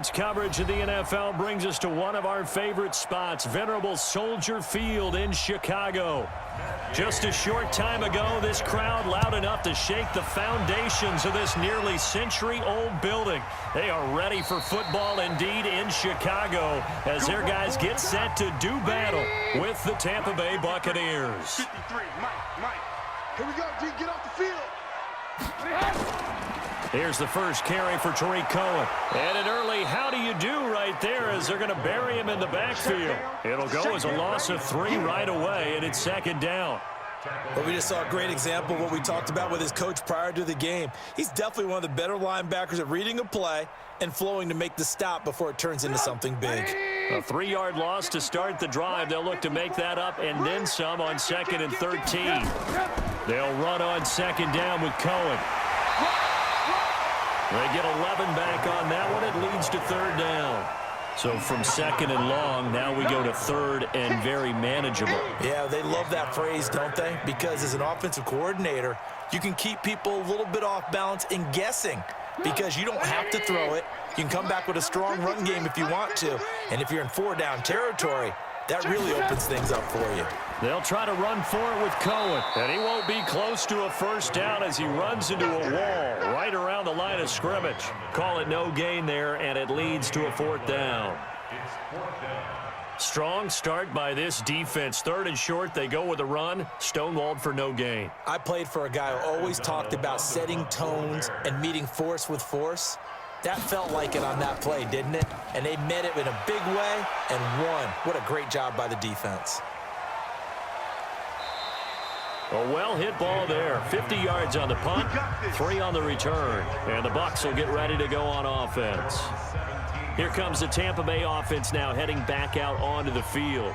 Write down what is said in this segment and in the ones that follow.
Sports coverage of the NFL brings us to one of our favorite spots, venerable Soldier Field in Chicago. Just a short time ago, this crowd loud enough to shake the foundations of this nearly century-old building. They are ready for football indeed in Chicago as their guys get set to do battle with the Tampa Bay Buccaneers. 53, Mike. Here we go, D. Get off the field. Here's the first carry for Tariq Cohen. And an early how do you do right there as they're going to bury him in the backfield. It'll go as a loss of 3 right away, and it's second down. Well, we just saw a great example of what we talked about with his coach prior to the game. He's definitely one of the better linebackers at reading a play and flowing to make the stop before it turns into something big. A 3-yard loss to start the drive. They'll look to make that up and then some on 2nd and 13. They'll run on 2nd down with Cohen. They get 11 back on that one. It leads to 3rd down. So from 2nd and long, now we go to 3rd and very manageable. Yeah, they love that phrase, don't they? Because as an offensive coordinator, you can keep people a little bit off balance in guessing because you don't have to throw it. You can come back with a strong run game if you want to. And if you're in 4-down territory, that really opens things up for you. They'll try to run for it with Cohen, and he won't be close to a first down as he runs into a wall right around the line of scrimmage. Call it no gain there, and it leads to a 4th down. Strong start by this defense. 3rd and short, they go with a run, stonewalled for no gain. I played for a guy who always talked about setting tones and meeting force with force. That felt like it on that play, didn't it? And they met it in a big way and won. What a great job by the defense. A well-hit ball there. 50 yards on the punt, 3 on the return. And the Bucs will get ready to go on offense. Here comes the Tampa Bay offense now heading back out onto the field.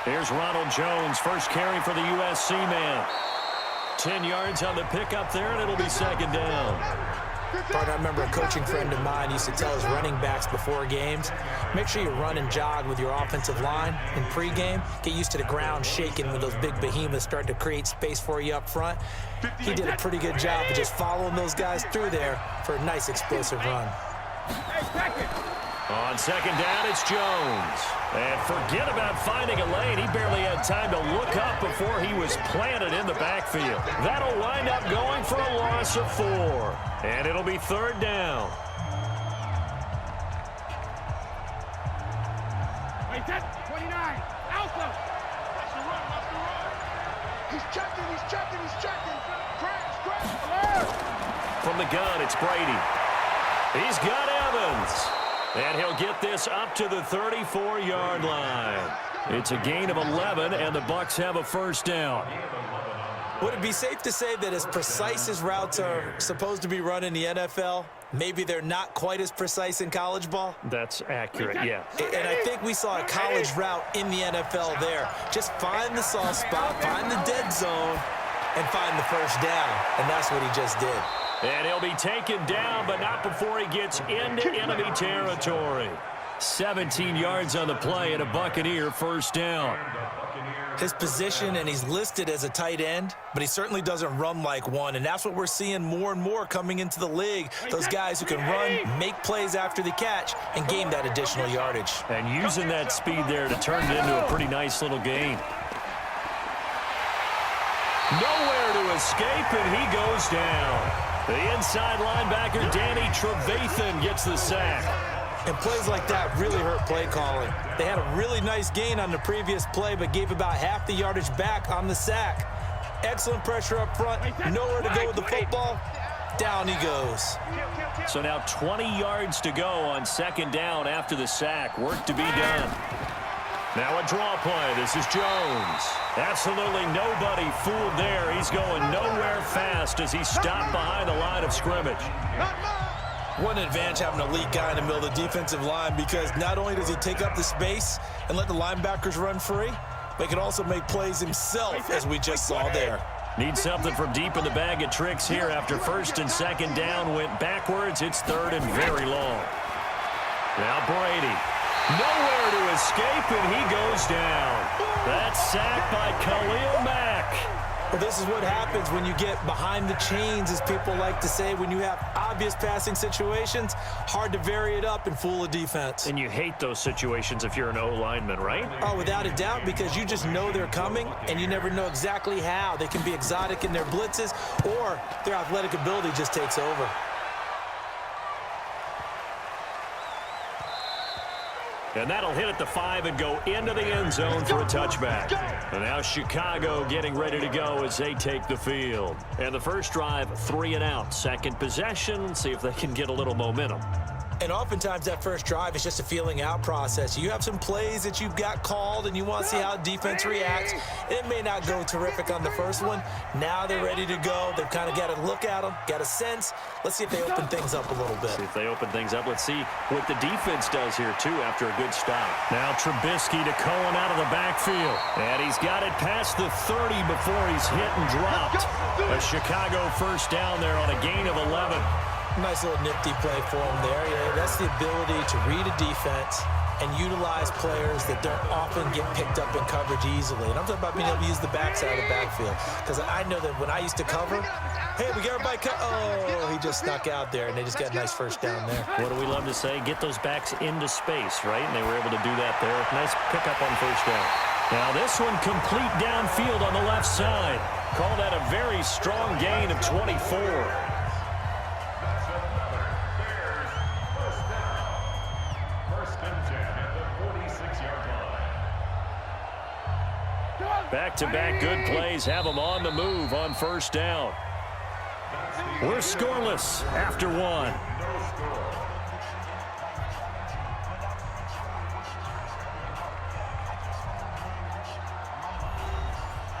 Here's Ronald Jones, first carry for the USC man. 10 yards on the pickup there, and it'll be 2nd down. Partner, I remember a coaching friend of mine used to tell his running backs before games, make sure you run and jog with your offensive line in pregame. Get used to the ground shaking when those big behemoths start to create space for you up front. He did a pretty good job of just following those guys through there for a nice explosive run. On 2nd down, it's Jones. And forget about finding a lane. He barely had time to look up before he was planted in the backfield. That'll wind up going for a loss of 4. And it'll be 3rd down. Wait, that's 29. Alpha. He's checking. Crash. From the gun, it's Brady. He's got Evans. And he'll get this up to the 34-yard line. It's a gain of 11, and the Bucs have a 1st down. Would it be safe to say that as precise as routes are supposed to be run in the NFL, maybe they're not quite as precise in college ball? That's accurate, yeah. And I think we saw a college route in the NFL there. Just find the soft spot, find the dead zone, and find the 1st down. And that's what he just did. And he'll be taken down, but not before he gets into enemy territory. 17 yards on the play and a Buccaneer 1st down. His position, and he's listed as a tight end, but he certainly doesn't run like one, and that's what we're seeing more and more coming into the league. Those guys who can run, make plays after the catch, and gain that additional yardage. And using that speed there to turn it into a pretty nice little gain. Nowhere to escape, and he goes down. The inside linebacker, Danny Trevathan, gets the sack. And plays like that really hurt play calling. They had a really nice gain on the previous play, but gave about half the yardage back on the sack. Excellent pressure up front. Nowhere to go with the football. Down he goes. So now 20 yards to go on 2nd down after the sack. Work to be done. Now a draw play. This is Jones. Absolutely nobody fooled there. He's going nowhere fast as he stopped behind the line of scrimmage. One advantage having a elite guy in the middle of the defensive line, because not only does he take up the space and let the linebackers run free, but he can also make plays himself, as we just saw there. Need something from deep in the bag of tricks here after 1st and 2nd down went backwards. It's 3rd and very long. Now Brady. Nowhere to escape, and he goes down. That's sacked by Khalil Mack. Well, this is what happens when you get behind the chains, as people like to say. When you have obvious passing situations, hard to vary it up and fool a defense. And you hate those situations if you're an O-lineman, right? Oh, without a doubt, because you just know they're coming, and you never know exactly how. They can be exotic in their blitzes, or their athletic ability just takes over. And that'll hit at the 5 and go into the end zone for a touchback. And now Chicago getting ready to go as they take the field. And the first drive, 3 and out. Second possession, see if they can get a little momentum. And oftentimes that first drive is just a feeling out process. You have some plays that you've got called and you want to see how defense reacts. It may not go terrific on the first one. Now they're ready to go. They've kind of got to look at them, got a sense. Let's see if they open things up a little bit. See if they open things up. Let's see what the defense does here, too, after a good stop. Now Trubisky to Cohen out of the backfield. And he's got it past the 30 before he's hit and dropped. A Chicago first down there on a gain of 11. Nice little nifty play for him there. Yeah, that's the ability to read a defense and utilize players that don't often get picked up in coverage easily. And I'm talking about being able to use the backside of the backfield. Because I know that when I used to cover, hey, we got everybody oh, he just snuck out there, and they just got a nice first down there. What do we love to say? Get those backs into space, right? And they were able to do that there. Nice pickup on first down. Now this one complete downfield on the left side. Call that a very strong gain of 24. Back-to-back good plays have them on the move on first down. We're scoreless after one.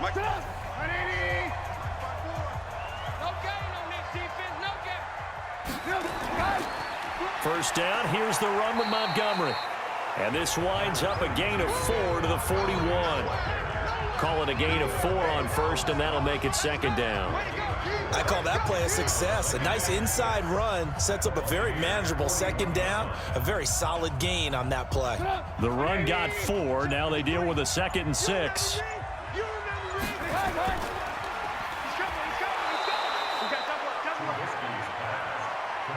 Mike. 180. No gain on this defense. No gain. First down. Here's the run with Montgomery. And this winds up a gain of 4 to the 41. Call it a gain of 4 on first, and that'll make it second down. I call that play a success. A nice inside run sets up a very manageable second down. A very solid gain on that play. The run got 4. Now they deal with a 2nd and 6.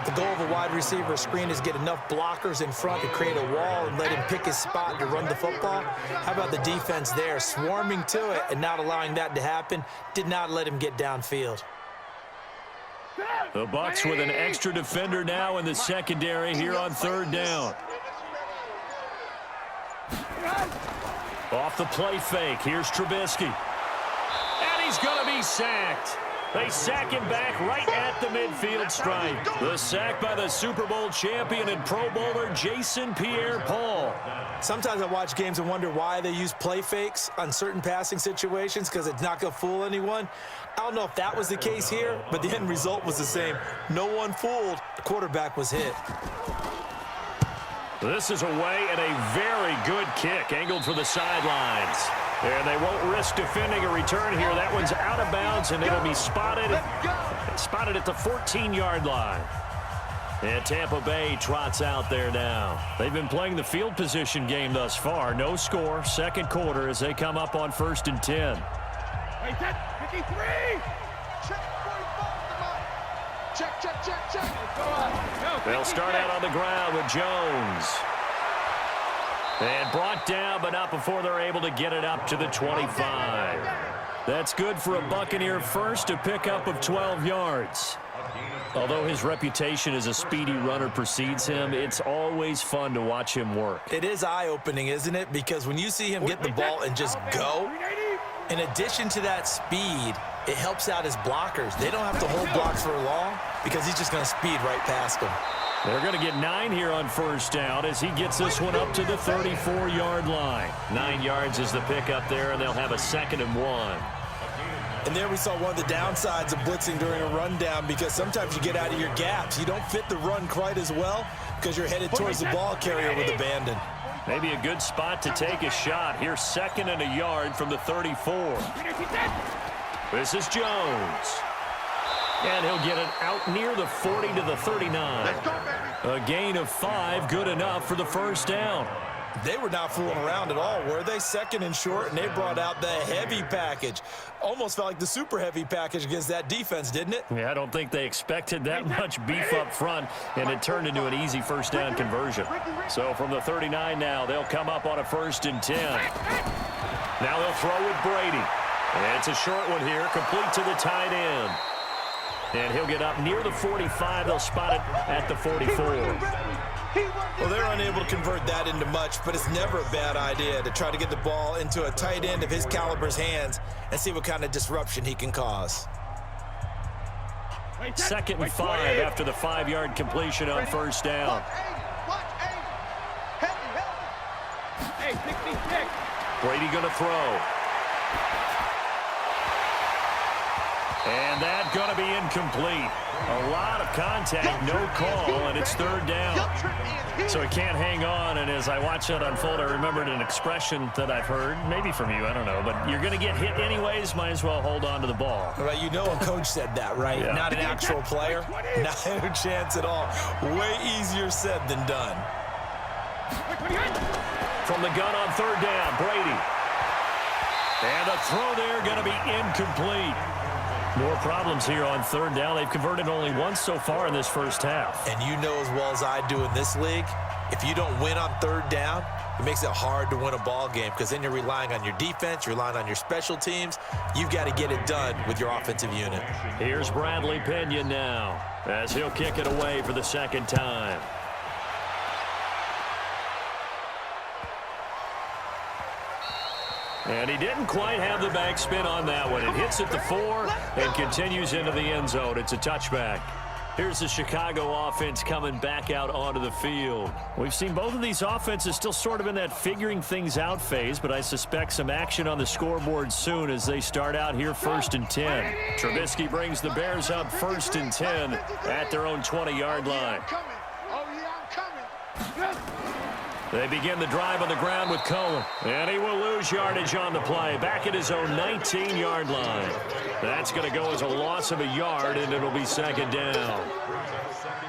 The goal of a wide receiver screen is get enough blockers in front to create a wall and let him pick his spot to run the football. How about the defense there, swarming to it and not allowing that to happen? Did not let him get downfield. The Bucs with an extra defender now in the secondary here on third down. Off the play fake, here's Trubisky. And he's going to be sacked. They sack him back right at the midfield stripe. The sack by the Super Bowl champion and Pro Bowler Jason Pierre-Paul. Sometimes I watch games and wonder why they use play fakes on certain passing situations, because it's not going to fool anyone. I don't know if that was the case here, but the end result was the same. No one fooled. The quarterback was hit. This is away and a very good kick, angled for the sidelines. And they won't risk defending a return here. That one's out of bounds, and it'll be spotted at the 14-yard line. And Tampa Bay trots out there now. They've been playing the field position game thus far. No score, second quarter as they come up on 1st and 10. Wait, that 53. Check. They'll start out on the ground with Jones. And brought down, but not before they're able to get it up to the 25. That's good for a Buccaneer first, a pickup of 12 yards. Although his reputation as a speedy runner precedes him, it's always fun to watch him work. It is eye-opening, isn't it? Because when you see him get the ball and just go, in addition to that speed, it helps out his blockers. They don't have to hold blocks for long because he's just going to speed right past them. They're going to get 9 here on first down as he gets this one up to the 34-yard line. 9 yards is the pickup there, and they'll have a 2nd and 1. And there we saw one of the downsides of blitzing during a rundown, because sometimes you get out of your gaps. You don't fit the run quite as well because you're headed towards the ball carrier with abandon. Maybe a good spot to take a shot. Here's 2nd and a yard from the 34. This is Jones. And he'll get it out near the 40 to the 39. Let's go, baby. A gain of 5, good enough for the first down. They were not fooling around at all, were they? Second and short, and they brought out the heavy package. Almost felt like the super heavy package against that defense, didn't it? Yeah, I don't think they expected that much beef up front, and it turned into an easy first down conversion. So from the 39 now, they'll come up on a 1st and 10. Now they'll throw with Brady. And it's a short one here, complete to the tight end. And he'll get up near the 45. They'll spot it at the 44. Well, they're unable to convert that into much, but it's never a bad idea to try to get the ball into a tight end of his caliber's hands and see what kind of disruption he can cause. 2nd and 5 after the 5-yard completion on first down. Hey, 66. Brady going to throw. And that's going to be incomplete. A lot of contact, no call, and it's 3rd down. So he can't hang on, and as I watch that unfold, I remembered an expression that I've heard, maybe from you, I don't know, but you're going to get hit anyways, might as well hold on to the ball. Right, you know a coach said that, right? Yeah. Not an actual player. No chance at all. Way easier said than done. From the gun on 3rd down, Brady. And the throw there going to be incomplete. More problems here on 3rd down. They've converted only once so far in this first half. And you know as well as I do in this league, if you don't win on 3rd down, it makes it hard to win a ball game because then you're relying on your defense, you're relying on your special teams. You've got to get it done with your offensive unit. Here's Bradley Pinion now as he'll kick it away for the 2nd time. And he didn't quite have the backspin on that one. It hits at the 4 and continues into the end zone. It's a touchback. Here's the Chicago offense coming back out onto the field. We've seen both of these offenses still sort of in that figuring things out phase, but I suspect some action on the scoreboard soon as they start out here 1st and 10. Trubisky brings the Bears up 1st and 10 at their own 20-yard line. Oh, yeah, I'm coming. They begin the drive on the ground with Cohen. And he will lose yardage on the play. Back at his own 19-yard line. That's going to go as a loss of a yard, and it'll be 2nd down.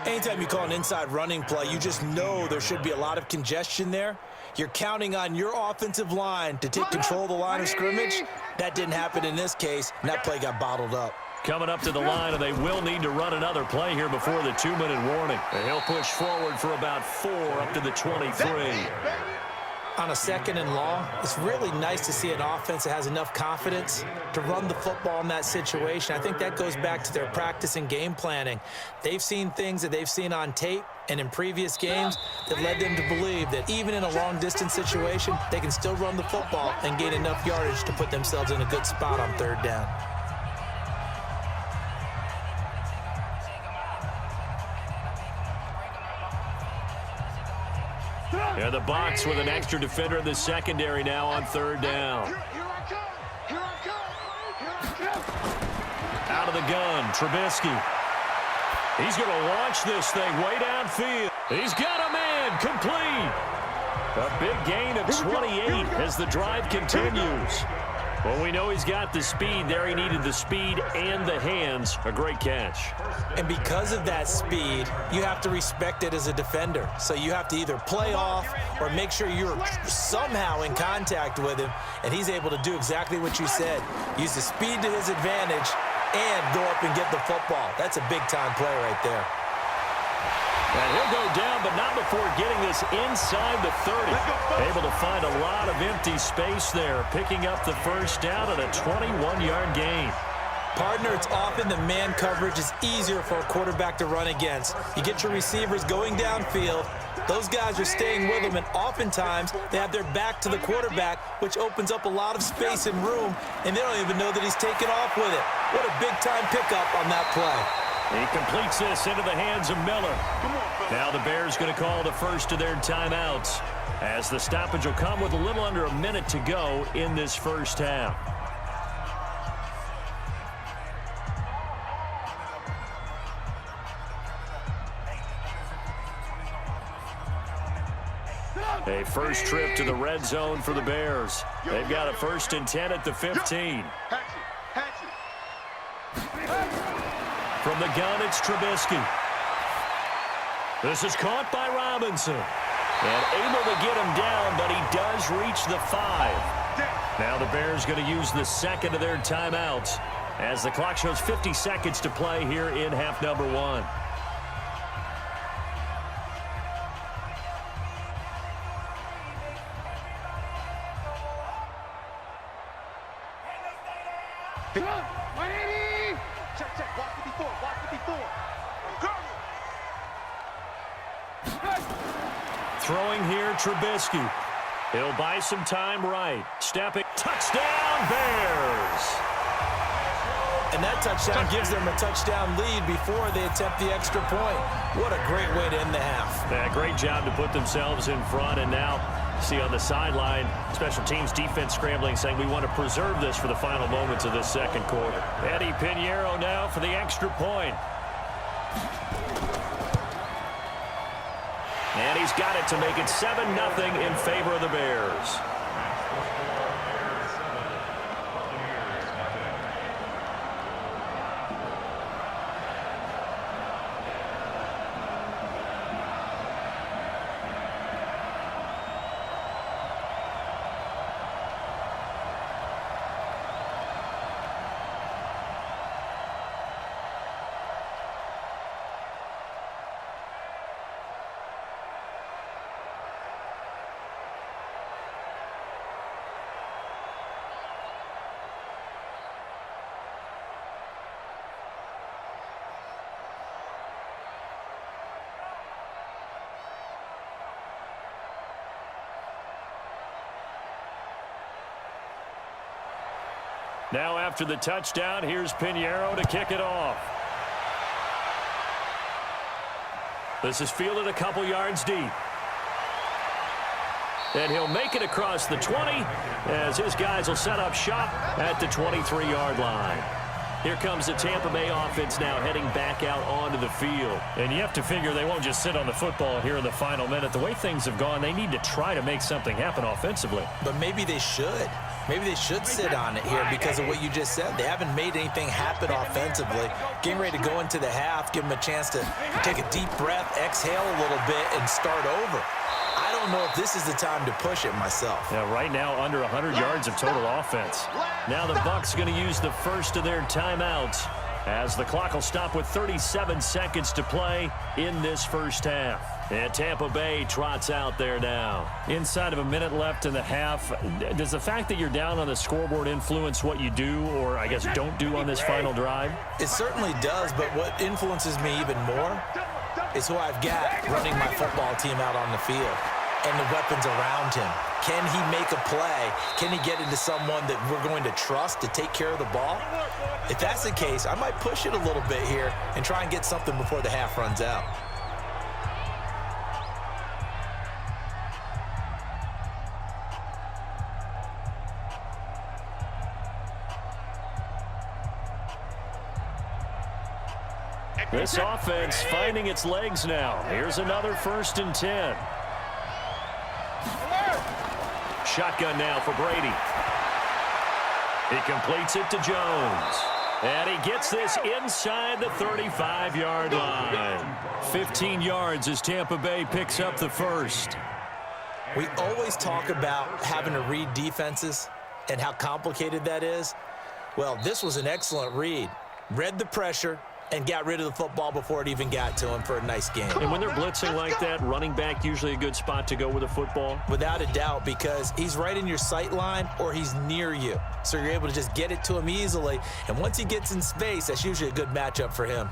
Anytime you call an inside running play, you just know there should be a lot of congestion there. You're counting on your offensive line to take control of the line of scrimmage. That didn't happen in this case, and that play got bottled up. Coming up to the line, and they will need to run another play here before the 2-minute warning. And he'll push forward for about 4 up to the 23. On a 2nd and long, it's really nice to see an offense that has enough confidence to run the football in that situation. I think that goes back to their practice and game planning. They've seen things that they've seen on tape and in previous games that led them to believe that even in a long-distance situation, they can still run the football and gain enough yardage to put themselves in a good spot on 3rd down. Yeah, the box with an extra defender in the secondary now on 3rd down. Here I come. Here I come. Here I come. Out of the gun, Trubisky. He's going to launch this thing way downfield. He's got a man, complete. A big gain of 28 as the drive continues. Well, we know he's got the speed there. He needed the speed and the hands. A great catch. And because of that speed, you have to respect it as a defender. So you have to either play off or make sure you're somehow in contact with him, and he's able to do exactly what you said. Use the speed to his advantage and go up and get the football. That's a big-time play right there. And he'll go down, but not before getting this inside the 30. Able to find a lot of empty space there, picking up the first down at a 21-yard gain. Partner, it's often the man coverage is easier for a quarterback to run against. You get your receivers going downfield. Those guys are staying with them, and oftentimes they have their back to the quarterback, which opens up a lot of space and room, and they don't even know that he's taken off with it. What a big-time pickup on that play. He completes this into the hands of Miller. Now the Bears going to call the first of their timeouts as the stoppage will come with a little under a minute to go in this first half. A first trip to the red zone for the Bears. They've got a 1st and 10 at the 15. From the gun, it's Trubisky. This is caught by Robinson. And able to get him down, but he does reach the 5. Now the Bears going to use the second of their timeouts as the clock shows 50 seconds to play here in half number 1. Check. Watch 54. Watch 54. Throwing here, Trubisky. He'll buy some time right. Stepping. Touchdown, Bears. And that touchdown gives them a touchdown lead before they attempt the extra point. What a great way to end the half. Yeah, great job to put themselves in front. And now, see on the sideline, special teams defense scrambling, saying we want to preserve this for the final moments of this second quarter. Eddie Pinheiro now for the extra point. And he's got it to make it 7-0 in favor of the Bears. Now after the touchdown, here's Pinheiro to kick it off. This is fielded a couple yards deep. And he'll make it across the 20 as his guys will set up shop at the 23-yard line. Here comes the Tampa Bay offense now heading back out onto the field. And you have to figure they won't just sit on the football here in the final minute. The way things have gone, they need to try to make something happen offensively. But maybe they should. Maybe they should sit on it here because of what you just said. They haven't made anything happen offensively. Getting ready to go into the half, give them a chance to take a deep breath, exhale a little bit, and start over. I don't know if this is the time to push it myself. Yeah, right now under 100 yards of total offense. Now the Bucs going to use the first of their timeouts as the clock will stop with 37 seconds to play in this first half. And Tampa Bay trots out there now. Inside of a minute left in the half, does the fact that you're down on the scoreboard influence what you do or, I guess, don't do on this final drive? It certainly does, but what influences me even more is who I've got running my football team out on the field and the weapons around him. Can he make a play? Can he get into someone that we're going to trust to take care of the ball? If that's the case, I might push it a little bit here and try and get something before the half runs out. This offense finding its legs now. Here's another 1st and 10. Shotgun now for Brady. He completes it to Jones. And he gets this inside the 35-yard line. 15 yards as Tampa Bay picks up the first. We always talk about having to read defenses and how complicated that is. Well, this was an excellent read. Read the pressure and got rid of the football before it even got to him for a nice game. And when they're blitzing like that, running back usually a good spot to go with a football? Without a doubt, because he's right in your sight line or he's near you. So you're able to just get it to him easily. And once he gets in space, that's usually a good matchup for him.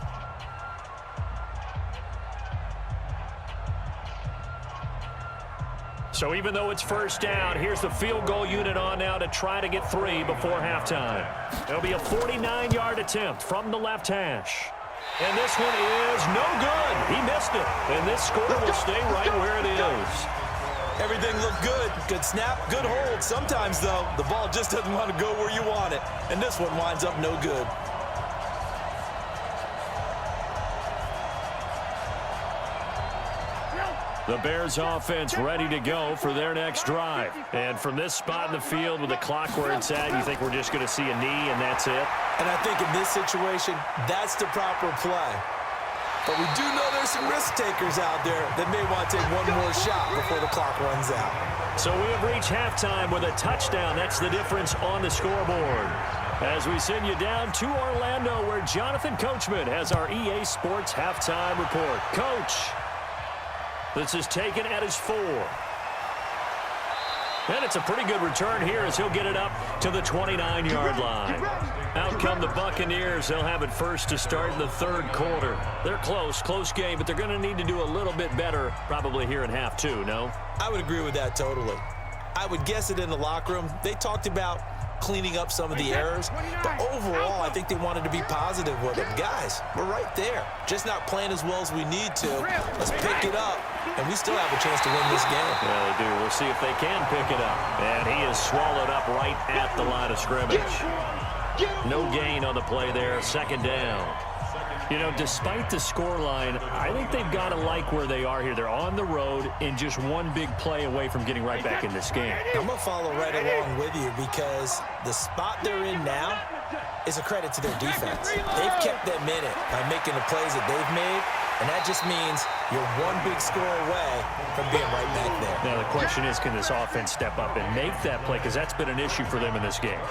So even though it's first down, here's the field goal unit on now to try to get 3 before halftime. It'll be a 49-yard attempt from the left hash. And this one is no good. He missed it. And this score will stay right where it is. Everything looked good. Good snap, good hold. Sometimes, though, the ball just doesn't want to go where you want it. And this one winds up no good. The Bears offense ready to go for their next drive. And from this spot in the field with the clock where it's at, you think we're just going to see a knee and that's it? And I think in this situation, that's the proper play. But we do know there's some risk takers out there that may want to take one more shot before the clock runs out. So we have reached halftime with a touchdown. That's the difference on the scoreboard. As we send you down to Orlando, where Jonathan Coachman has our EA Sports halftime report. Coach, this is taken at his 4. And it's a pretty good return here as he'll get it up to the 29-yard line. Out come the Buccaneers. They'll have it first to start in the third quarter. They're close game, but they're going to need to do a little bit better probably here in half 2, no? I would agree with that totally. I would guess it in the locker room. They talked about cleaning up some of the errors, but overall, I think they wanted to be positive with them. Guys, we're right there. Just not playing as well as we need to. Let's pick it up, and we still have a chance to win this game. Yeah, they do. We'll see if they can pick it up. And he is swallowed up right at the line of scrimmage. No gain on the play there. Second down. You know, despite the scoreline, I think they've got to like where they are here. They're on the road and just one big play away from getting right back in this game. I'm going to follow right along with you because the spot they're in now is a credit to their defense. They've kept them in it by making the plays that they've made, and that just means you're one big score away from being right back there. Now, the question is, can this offense step up and make that play? Because that's been an issue for them in this game.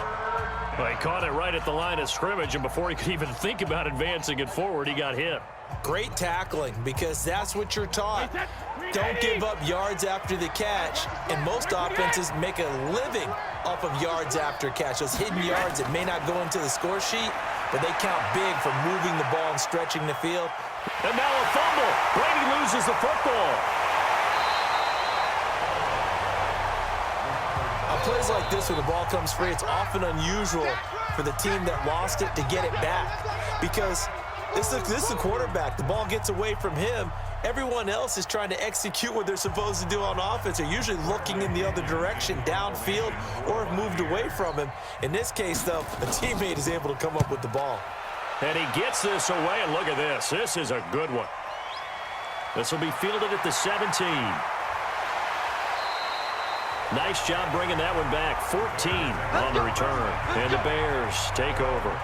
Well, he caught it right at the line of scrimmage, and before he could even think about advancing it forward, he got hit. Great tackling, because that's what you're taught. Don't give up yards after the catch, and most offenses make a living off of yards after catch. Those hidden yards that may not go into the score sheet, but they count big for moving the ball and stretching the field. And now a fumble. Brady loses the football. On plays like this where the ball comes free, it's often unusual for the team that lost it to get it back, because this is the quarterback. The ball gets away from him. Everyone else is trying to execute what they're supposed to do on offense. They're usually looking in the other direction, downfield, or have moved away from him. In this case, though, a teammate is able to come up with the ball. And he gets this away, and look at this. This is a good one. This will be fielded at the 17. Nice job bringing that one back. 14 on the return. And the Bears take over.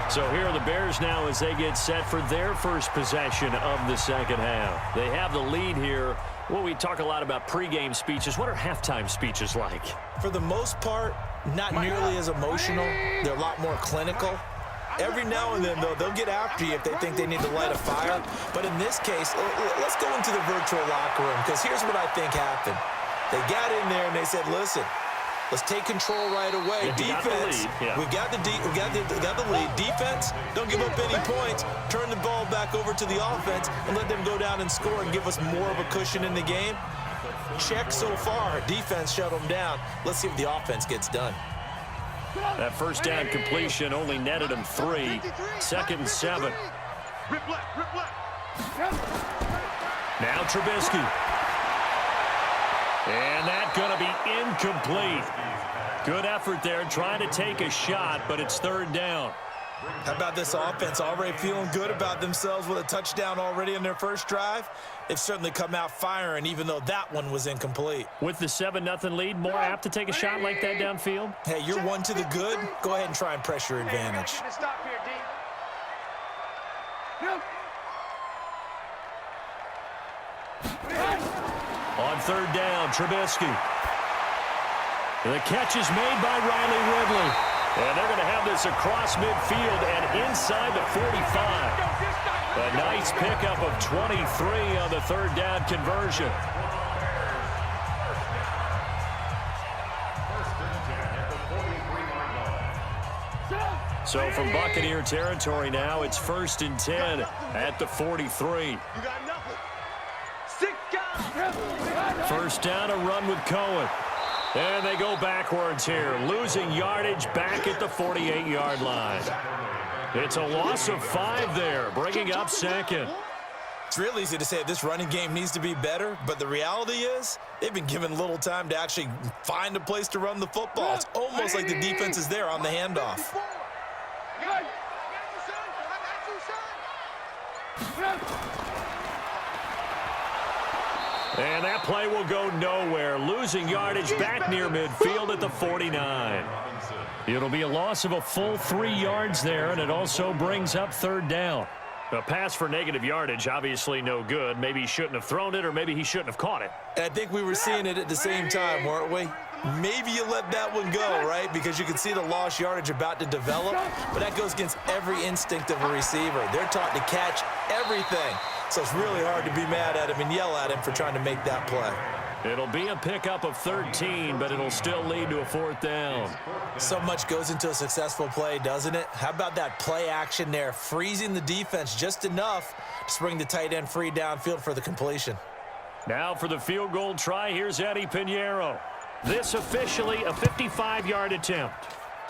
So here are the Bears now as they get set for their first possession of the second half. They have the lead here. Well, we talk a lot about pregame speeches. What are halftime speeches like? For the most part, not nearly as emotional. They're a lot more clinical. Every now and then, though, they'll get after you if they think they need to light a fire. But in this case, let's go into the virtual locker room, because here's what I think happened. They got in there and they said, listen, let's take control right away. Defense, we got the lead. Defense, don't give up any points. Turn the ball back over to the offense and let them go down and score and give us more of a cushion in the game. Check so far. Defense shut them down. Let's see if the offense gets done. That first down completion only netted him 3. Second and 7. Now Trubisky. And that's going to be incomplete. Good effort there trying to take a shot, but it's third down. How about this offense already feeling good about themselves with a touchdown already in their first drive? They've certainly come out firing, even though that one was incomplete. With the 7-0 lead, more apt to take a shot like that downfield? Hey, you're one to the good. Go ahead and try and press your advantage. On third down, Trubisky. The catch is made by Riley Ridley. And they're going to have this across midfield and inside the 45. A nice pickup of 23 on the third down conversion. So from Buccaneer territory now, it's 1st and 10 at the 43. First down, a run with Cohen. And they go backwards here, losing yardage back at the 48-yard line. It's a loss of 5 there, bringing up second. It's real easy to say this running game needs to be better, but the reality is they've been given little time to actually find a place to run the football. It's almost like the defense is there on the handoff. And that play will go nowhere, losing yardage back near midfield at the 49. It'll be a loss of a full 3 yards there, and it also brings up third down. A pass for negative yardage, obviously no good. Maybe he shouldn't have thrown it, or maybe he shouldn't have caught it. And I think we were seeing it at the same time, weren't we? Maybe you let that one go, right? Because you can see the lost yardage about to develop, but that goes against every instinct of a receiver. They're taught to catch everything. So it's really hard to be mad at him and yell at him for trying to make that play. It'll be a pickup of 13, but it'll still lead to a 4th down. So much goes into a successful play, doesn't it? How about that play action there, freezing the defense just enough to bring the tight end free downfield for the completion. Now for the field goal try, here's Eddie Pinheiro. This officially a 55-yard attempt.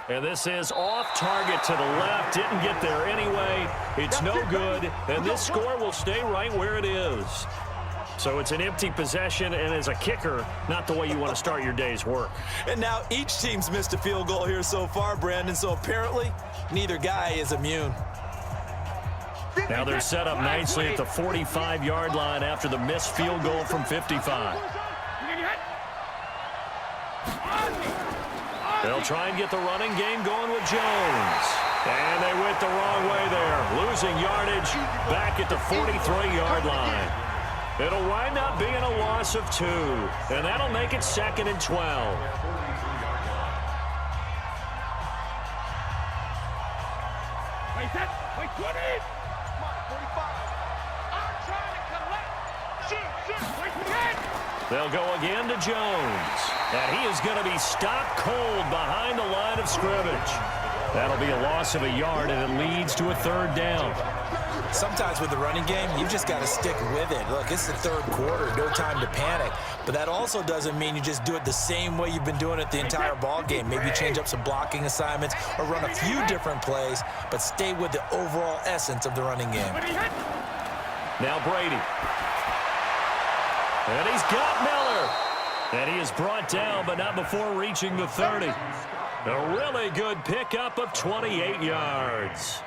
And this is off target to the left. Didn't get there anyway. It's no good. And this score will stay right where it is. So it's an empty possession, and as a kicker, not the way you want to start your day's work. And now each team's missed a field goal here so far, Brandon, so apparently neither guy is immune. Now they're set up nicely at the 45-yard line after the missed field goal from 55. They'll try and get the running game going with Jones. And they went the wrong way there, losing yardage back at the 43-yard line. It'll wind up being a loss of 2, and that'll make it 2nd and 12. Wait, set. Wait, 20. Come on, 45. I'm trying to collect. Shoot. Wait, again. They'll go again to Jones. And he is going to be stopped cold behind the line of scrimmage. That'll be a loss of a yard, and it leads to a 3rd down. Sometimes with the running game, you've just got to stick with it. Look, it's the 3rd quarter, no time to panic. But that also doesn't mean you just do it the same way you've been doing it the entire ball game. Maybe change up some blocking assignments or run a few different plays, but stay with the overall essence of the running game. Now Brady. And he's got Miller. And he is brought down, but not before reaching the 30. A really good pickup of 28 yards.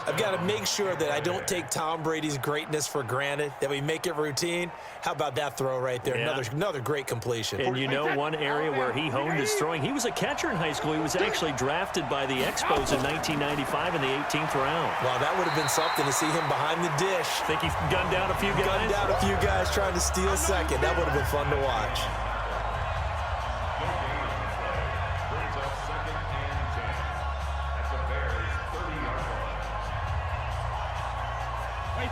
I've got to make sure that I don't take Tom Brady's greatness for granted, that we make it routine. How about that throw right there? Yeah. Another great completion. And you know one area where he honed his throwing? He was a catcher in high school. He was actually drafted by the Expos in 1995 in the 18th round. Wow, that would have been something to see him behind the dish. Think he gunned down a few guys? Gunned down a few guys trying to steal second. That would have been fun to watch.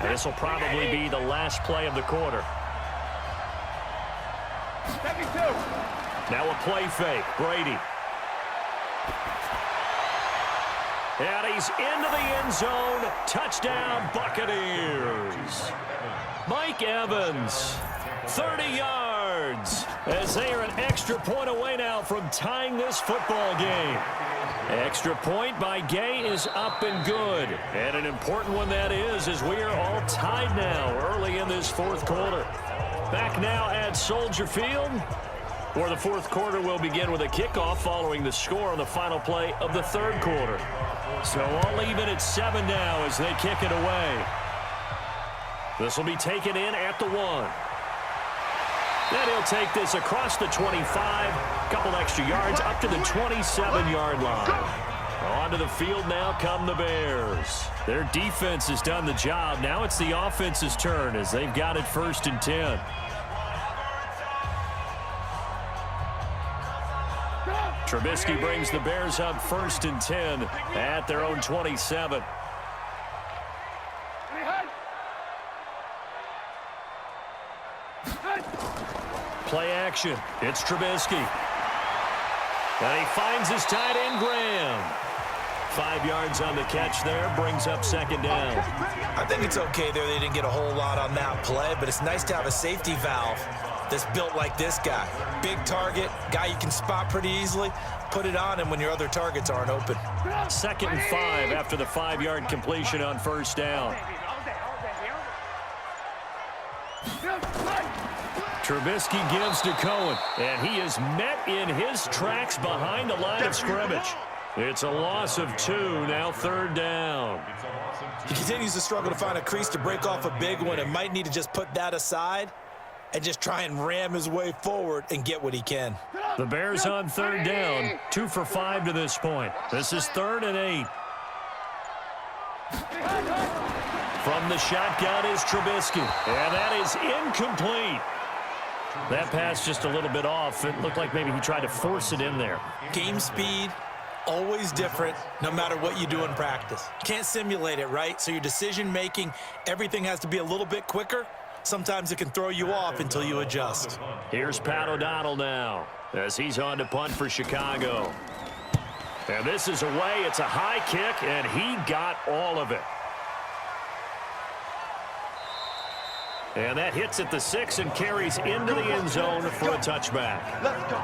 This will probably be the last play of the quarter. 72. Now a play fake. Brady. And he's into the end zone. Touchdown, Buccaneers. Mike Evans, 30 yards, as they are an extra point away now from tying this football game. Extra point by Gay is up and good. And an important one that is, as we are all tied now early in this 4th quarter. Back now at Soldier Field, where the 4th quarter will begin with a kickoff following the score on the final play of the 3rd quarter. So all even at 7 now as they kick it away. This will be taken in at the 1. Then he'll take this across the 25, couple extra yards up to the 27-yard line. Onto the field now come the Bears. Their defense has done the job. Now it's the offense's turn as they've got it 1st and 10. Trubisky brings the Bears up 1st and 10 at their own 27. Play action. It's Trubisky. And he finds his tight end, Graham. 5 yards on the catch there, brings up 2nd down. I think it's okay there. They didn't get a whole lot on that play, but it's nice to have a safety valve that's built like this guy. Big target, guy you can spot pretty easily. Put it on him when your other targets aren't open. 2nd and 5 after the 5-yard completion on 1st down. Trubisky gives to Cohen, and he is met in his tracks behind the line of scrimmage. It's a loss of 2, now 3rd down. He continues to struggle to find a crease to break off a big one and might need to just put that aside and just try and ram his way forward and get what he can. The Bears on 3rd down, 2 for 5 to this point. This is 3rd and 8. From the shotgun is Trubisky. And that is incomplete. That pass just a little bit off. It looked like maybe he tried to force it in there. Game speed, always different, no matter what you do in practice. Can't simulate it, right? So your decision-making, everything has to be a little bit quicker. Sometimes it can throw you off until you adjust. Here's Pat O'Donnell now as he's on to punt for Chicago. And this is away. It's a high kick, and he got all of it. And that hits at the 6 and carries into the end zone for a touchback.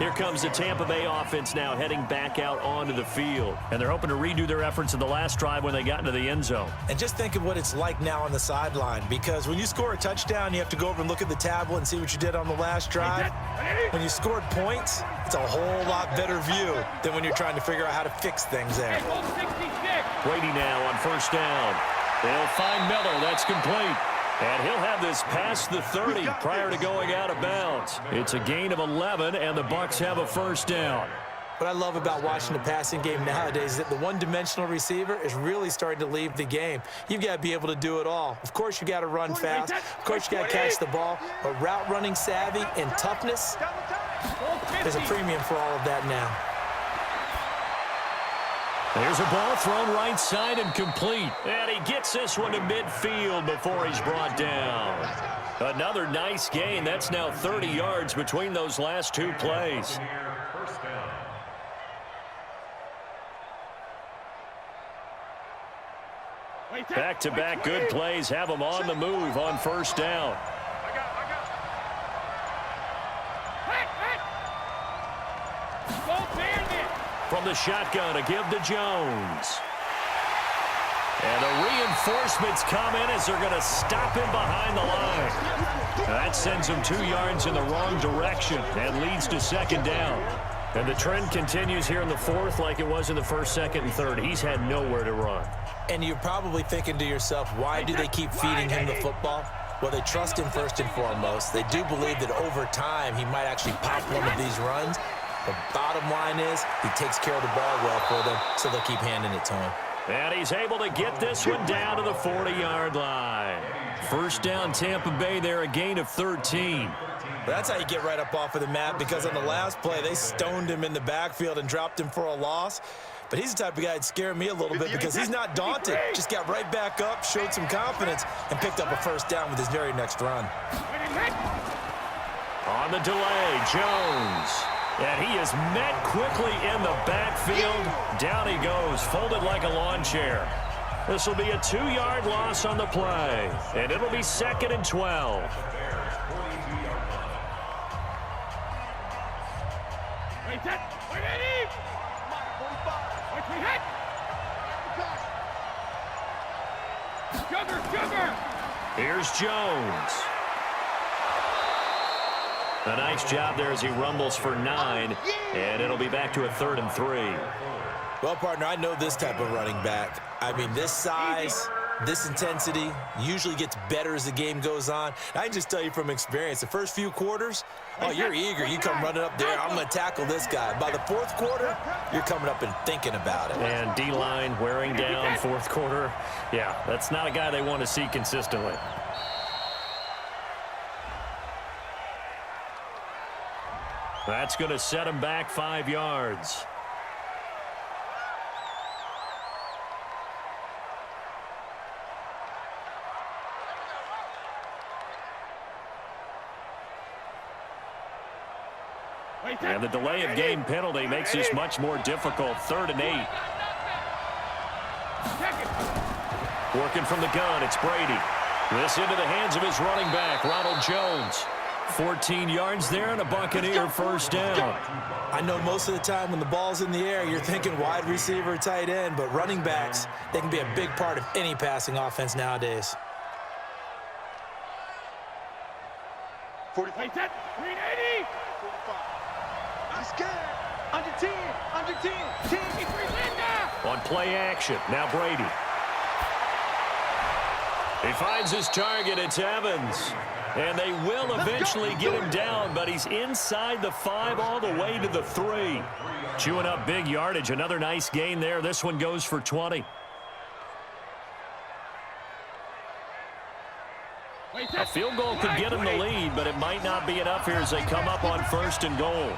Here comes the Tampa Bay offense now heading back out onto the field. And they're hoping to redo their efforts in the last drive when they got into the end zone. And just think of what it's like now on the sideline, because when you score a touchdown, you have to go over and look at the tablet and see what you did on the last drive. When you scored points, it's a whole lot better view than when you're trying to figure out how to fix things there. Brady now on first down. They'll find Miller. That's complete. And he'll have this past the 30 prior to going out of bounds. It's a gain of 11, and the Bucs have a first down. What I love about watching the passing game nowadays is that the one-dimensional receiver is really starting to leave the game. You've got to be able to do it all. Of course, you got to run fast. Of course, you got to catch the ball. But route running savvy and toughness, there's a premium for all of that now. There's a ball thrown right side and complete. And he gets this one to midfield before he's brought down. Another nice gain. That's now 30 yards between those last two plays. Back-to-back good plays have him on the move on first down. From the shotgun, a give to Jones. And the reinforcements come in as they're going to stop him behind the line. That sends him 2 yards in the wrong direction and leads to second down. And the trend continues here in the fourth like it was in the first, second, and third. He's had nowhere to run. And you're probably thinking to yourself, why do they keep feeding him the football? Well, they trust him first and foremost. They do believe that over time he might actually pop one of these runs. The bottom line is he takes care of the ball well for them, so they'll keep handing it to him. And he's able to get this one down to the 40-yard line. First down, Tampa Bay there, a gain of 13. That's how you get right up off of the map, because on the last play, they stoned him in the backfield and dropped him for a loss. But he's the type of guy that scared me a little bit because he's not daunted. Just got right back up, showed some confidence, and picked up a first down with his very next run. On the delay, Jones. And he is met quickly in the backfield. Down he goes, folded like a lawn chair. This will be a 2-yard loss on the play. And it'll be 2nd and 12. Here's Jones. A nice job there as he rumbles for 9, and it'll be back to a 3rd and 3. Well, partner, I know this type of running back. I mean, this size, this intensity usually gets better as the game goes on. I can just tell you from experience, the first few quarters, oh, you're eager. You come running up there, I'm going to tackle this guy. By the 4th quarter, you're coming up and thinking about it. And D-line wearing down 4th quarter. Yeah, that's not a guy they want to see consistently. That's going to set him back 5 yards. And the delay of game penalty makes this much more difficult. 3rd and 8. Working from the gun, it's Brady. This into the hands of his running back, Ronald Jones. 14 yards there and a Buccaneer first down. I know most of the time when the ball's in the air, you're thinking wide receiver, tight end, but running backs, they can be a big part of any passing offense nowadays. 45. 380. 45. He's scared. Under 10. Under 10. 10. On play action, now Brady. He finds his target, it's Evans. And they will eventually get him down, but he's inside the 5 all the way to the 3. Chewing up big yardage, another nice gain there. This one goes for 20. field goal could get them the lead, but it might not be enough here as they come up on 1st and goal.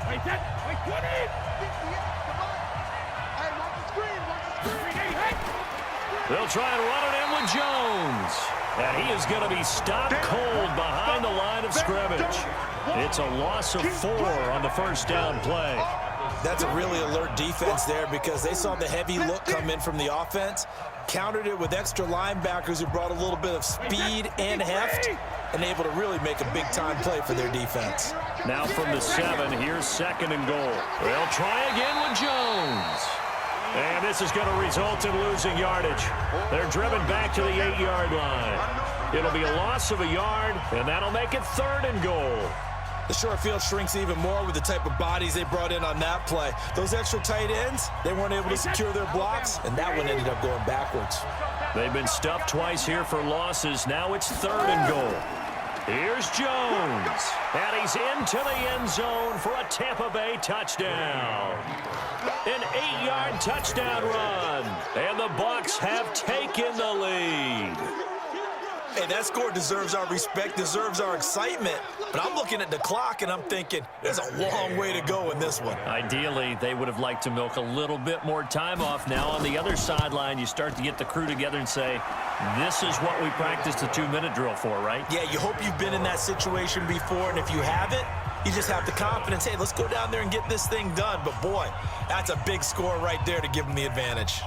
Wait, set. Wait, 20. They'll try and run it in with Jones. And he is going to be stopped cold behind the line of scrimmage. It's a loss of 4 on the 1st down play. That's a really alert defense there because they saw the heavy look come in from the offense, countered it with extra linebackers who brought a little bit of speed and heft, and able to really make a big-time play for their defense. Now from the 7, here's 2nd and goal. They'll try again with Jones. And this is going to result in losing yardage. They're driven back to the 8-yard line. It'll be a loss of a yard, and that'll make it 3rd and goal. The short field shrinks even more with the type of bodies they brought in on that play. Those extra tight ends, they weren't able to secure their blocks, and that one ended up going backwards. They've been stuffed twice here for losses. Now it's 3rd and goal. Here's Jones, and he's into the end zone for a Tampa Bay touchdown. An 8-yard touchdown run, and the Bucs have taken the lead. Hey, that score deserves our respect, deserves our excitement. But I'm looking at the clock, and I'm thinking, there's a long way to go in this one. Ideally, they would have liked to milk a little bit more time off. Now on the other sideline, you start to get the crew together and say, this is what we practiced the 2-minute drill for, right? Yeah, you hope you've been in that situation before, and if you haven't, you just have the confidence, hey, let's go down there and get this thing done. But, boy, that's a big score right there to give them the advantage.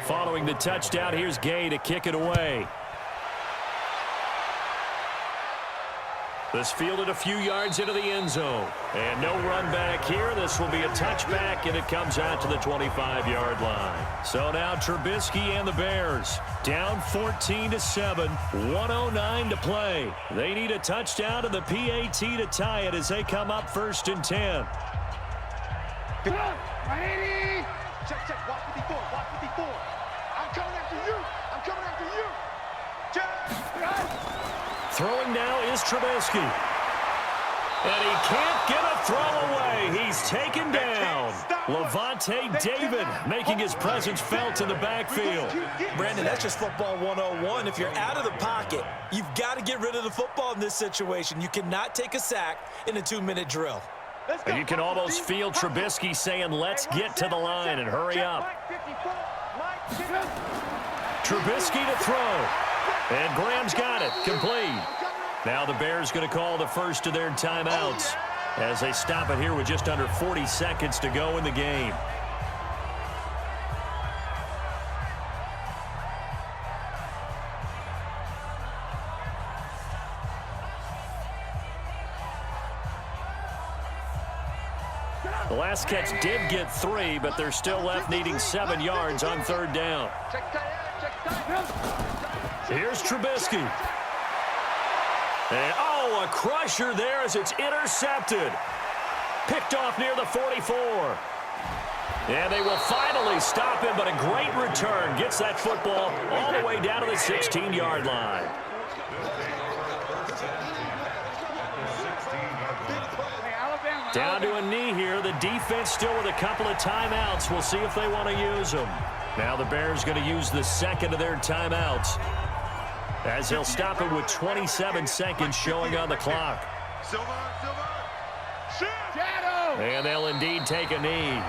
Following the touchdown, here's Gay to kick it away. This fielded a few yards into the end zone. And no run back here. This will be a touchback, and it comes out to the 25-yard line. So now Trubisky and the Bears down 14-7, 1:09 to play. They need a touchdown and the PAT to tie it as they come up 1st and 10. Check, check, watch 54, watch 54. I'm coming after you. I'm coming after you. Check. Throwing now is Trubisky. And he can't get a throw away. He's taken down. Levante David making his presence felt in the backfield. Brandon, that's just football 101. If you're out of the pocket, you've got to get rid of the football in this situation. You cannot take a sack in a 2-minute drill. And you can almost feel Trubisky saying, let's get to the line and hurry up. Trubisky to throw. And Graham's got it. Complete. Now the Bears going to call the first of their timeouts as they stop it here with just under 40 seconds to go in the game. The last catch did get 3, but they're still left needing 7 yards on 3rd down. Here's Trubisky. And, a crusher there as it's intercepted. Picked off near the 44. And they will finally stop him, but a great return gets that football all the way down to the 16-yard line. Down to a knee here. The defense still with a couple of timeouts. We'll see if they want to use them. Now the Bears going to use the second of their timeouts as they'll stop it with 27 seconds showing on the clock. And they'll indeed take a knee.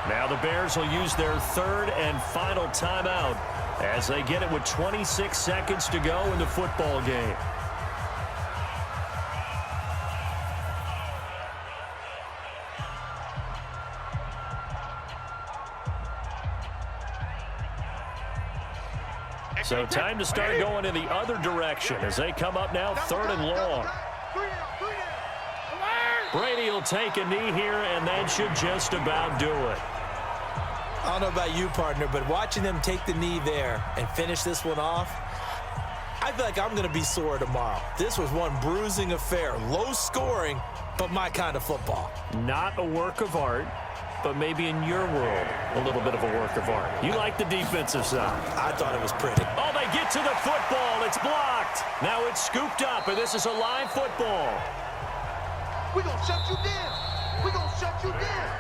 Now the Bears will use their 3rd and final timeout as they get it with 26 seconds to go in the football game. So time to start going in the other direction as they come up now 3rd and long. Brady will take a knee here, and that should just about do it. I don't know about you, partner, but watching them take the knee there and finish this one off, I feel like I'm going to be sore tomorrow. This was one bruising affair. Low scoring, but my kind of football. Not a work of art, but maybe in your world, a little bit of a work of art. You like the defensive side. I thought it was pretty. Oh, they get to the football. It's blocked. Now it's scooped up, and this is a live football. We're going to shut you down. We're going to shut you down.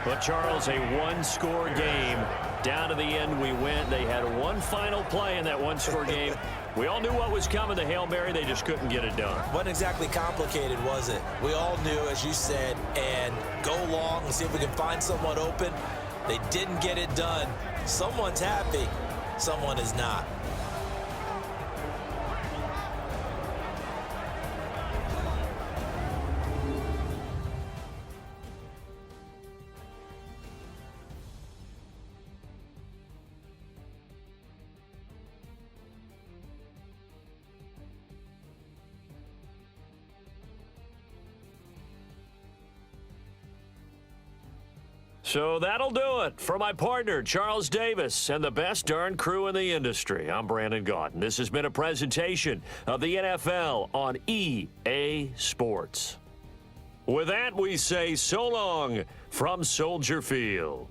But, Charles, a one-score game. Down to the end we went. They had one final play in that one-score game. We all knew what was coming, the Hail Mary. They just couldn't get it done. Wasn't exactly complicated, was it? We all knew, as you said, and go long and see if we can find someone open. They didn't get it done. Someone's happy. Someone is not. So that'll do it for my partner, Charles Davis, and the best darn crew in the industry. I'm Brandon Gaudin. This has been a presentation of the NFL on EA Sports. With that, we say so long from Soldier Field.